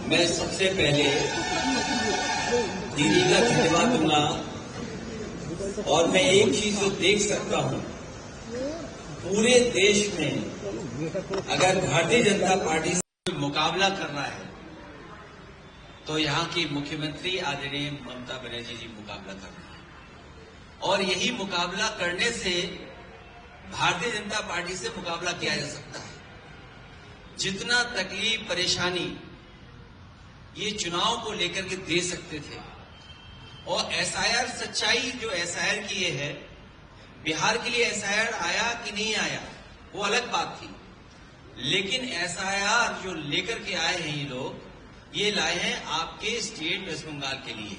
मैं सबसे पहले दीदी का धन्यवाद दूंगा और मैं एक चीज जो देख सकता हूं, पूरे देश में अगर भारतीय जनता पार्टी से मुकाबला कर रहा है तो यहां की मुख्यमंत्री आदरणीय ममता बनर्जी जी मुकाबला कर रहे हैं और यही मुकाबला करने से भारतीय जनता पार्टी से मुकाबला किया जा सकता है। जितना तकलीफ परेशानी ये चुनाव को लेकर के दे सकते थे और एसआईआर सच्चाई जो एसआईआर की ये है, बिहार के लिए एसआईआर आया कि नहीं आया वो अलग बात थी, लेकिन एसआईआर जो लेकर के आए हैं ये लोग, ये लाए हैं आपके स्टेट वेस्ट बंगाल के लिए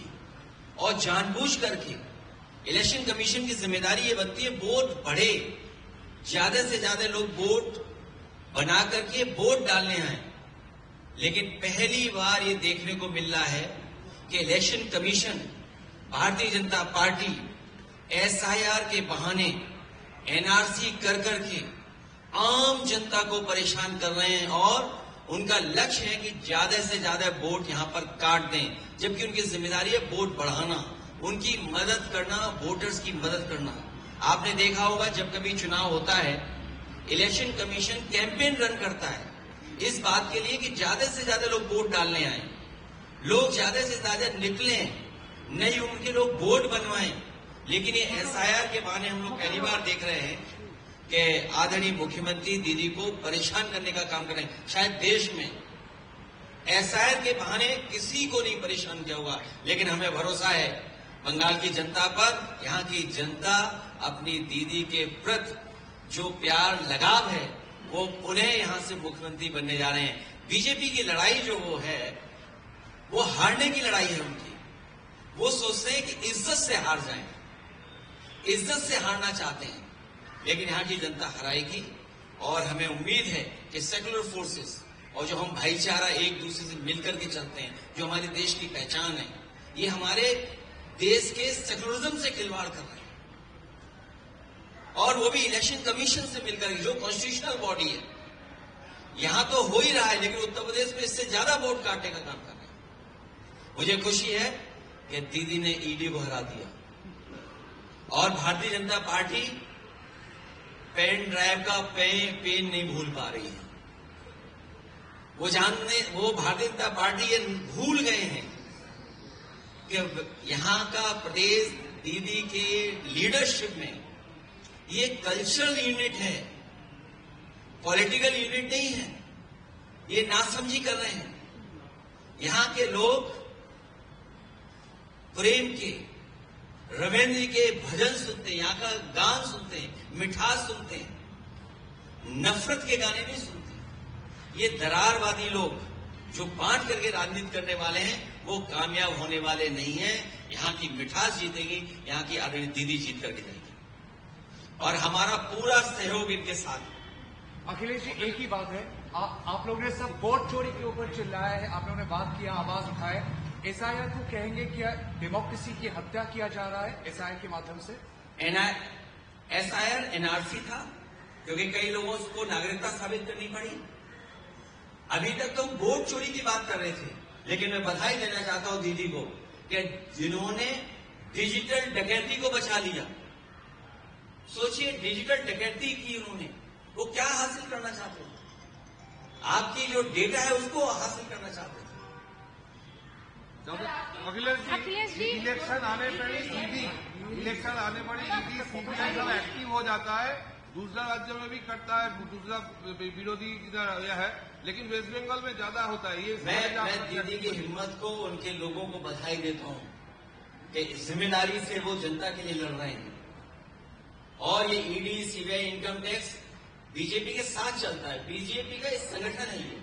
और जानबूझ करके इलेक्शन कमीशन की जिम्मेदारी ये बनती है वोट बढ़े, ज्यादा से ज्यादा लोग वोट बना करके वोट डालने आए। लेकिन पहली बार ये देखने को मिल रहा है कि election commission, Bharatiya Janata party SIR के बहाने एनआरसी कर करके आम जनता को परेशान कर रहे हैं और उनका लक्ष्य है कि ज्यादा से ज्यादा वोट यहां पर काट दें, जबकि उनकी जिम्मेदारी है वोट बढ़ाना, उनकी मदद करना, वोटर्स की मदद करना। आपने देखा होगा जब कभी चुनाव होता है, इलेक्शन कमीशन कैंपेन रन करता है इस बात के लिए कि ज्यादा से ज्यादा लोग वोट डालने आए, लोग ज्यादा से ज्यादा निकले, नई उम्र के लोग वोट बनवाएं। लेकिन ये एसआईआर के बहाने हम लोग पहली बार देख रहे हैं कि आदरणीय मुख्यमंत्री दीदी को परेशान करने का काम कर रहे हैं। शायद देश में एसआईआर के बहाने किसी को नहीं परेशान किया होगा, लेकिन हमें भरोसा है बंगाल की जनता पर। यहाँ की जनता अपनी दीदी के प्रति जो प्यार लगाव है वो उन्हें यहां से मुख्यमंत्री बनने जा रहे हैं। बीजेपी की लड़ाई जो वो है वो हारने की लड़ाई है उनकी। वो सोचते हैं कि इज्जत से हार जाएं, इज्जत से हारना चाहते हैं, लेकिन यहां की जनता हराएगी और हमें उम्मीद है कि सेकुलर फोर्सेस और जो हम भाईचारा एक दूसरे से मिलकर के चलते हैं, जो हमारे देश की पहचान है, ये हमारे देश के सेकुलरिज्म से खिलवाड़ कर रहे हैं और वो भी इलेक्शन कमीशन से मिलकर, जो कॉन्स्टिट्यूशनल बॉडी है। यहां तो हो ही रहा है, लेकिन उत्तर प्रदेश में इससे ज्यादा वोट काटने का काम कर रहे हैं। मुझे खुशी है कि दीदी ने ईडी को हरा दिया और Bharatiya Janata party pen drive का पेन नहीं भूल पा रही है। वो भारतीय जनता पार्टी ये भूल गए हैं कि यहां का प्रदेश दीदी के लीडरशिप में ये कल्चरल यूनिट है, पॉलिटिकल यूनिट नहीं है। ये नासमझी कर रहे हैं। यहां के लोग प्रेम के, रविंद्र जी के भजन सुनते हैं, यहां का गान सुनते हैं, मिठास सुनते हैं, नफरत के गाने नहीं सुनते। ये दरारवादी लोग जो बांट करके राजनीति करने वाले हैं वो कामयाब होने वाले नहीं हैं। यहां की मिठास जीतेगी, यहां की आदरणीय दीदी जीत करके जाएगी और हमारा पूरा सहयोग इनके साथ। अखिलेश जी, एक ही बात है, आप लोगों ने सब वोट चोरी के ऊपर चिल्लाया है, आप लोगों ने बात किया, आवाज उठाए। एसआईआर को कहेंगे कि डेमोक्रेसी की हत्या किया जा रहा है एसआईआर के माध्यम से। एसआईआर एनआरसी था क्योंकि कई लोगों को नागरिकता साबित करनी पड़ी। अभी तक तो हम वोट चोरी की बात कर रहे थे, लेकिन मैं बधाई देना चाहता हूं दीदी को कि जिन्होंने डिजिटल डकैती को बचा लिया। सोचिए, डिजिटल डकैती की उन्होंने, वो क्या हासिल करना चाहते थे? आपकी जो डेटा है उसको हासिल करना चाहते थे। अखिलेश जी, इलेक्शन आने पर ईडी सब एक्टिव हो जाता है, दूसरा राज्य में भी करता है, दूसरा विरोधी यह है, लेकिन वेस्ट बंगाल में ज्यादा होता है। ये मैं दीदी की हिम्मत को, उनके लोगों को बधाई देता हूं कि जिम्मेदारी से वो जनता के लिए लड़ रहे हैं और ये ED, CBI, income tax BJP के साथ चलता है। बीजेपी का एक संगठन है ये,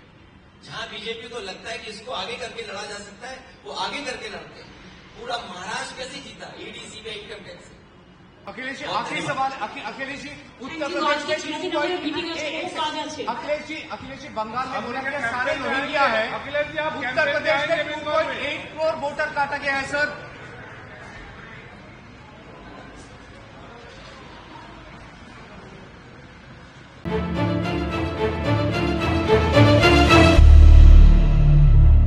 जहां बीजेपी को लगता है कि इसको आगे करके लड़ा जा सकता है, वो आगे करके लड़ते हैं। पूरा महाराष्ट्र कैसे जीता ईडी, सीबीआई, इनकम टैक्स से। अखिलेश जी, आखिरी सवाल। अखिलेश जी, उत्तर प्रदेश में अखिलेश जी बंगाल में बोला गया सारे रोहिंग्या है। अखिलेश जी, आप उत्तर प्रदेश में 2.8 करोड़ वोटर काटा गया है सर। Thank you.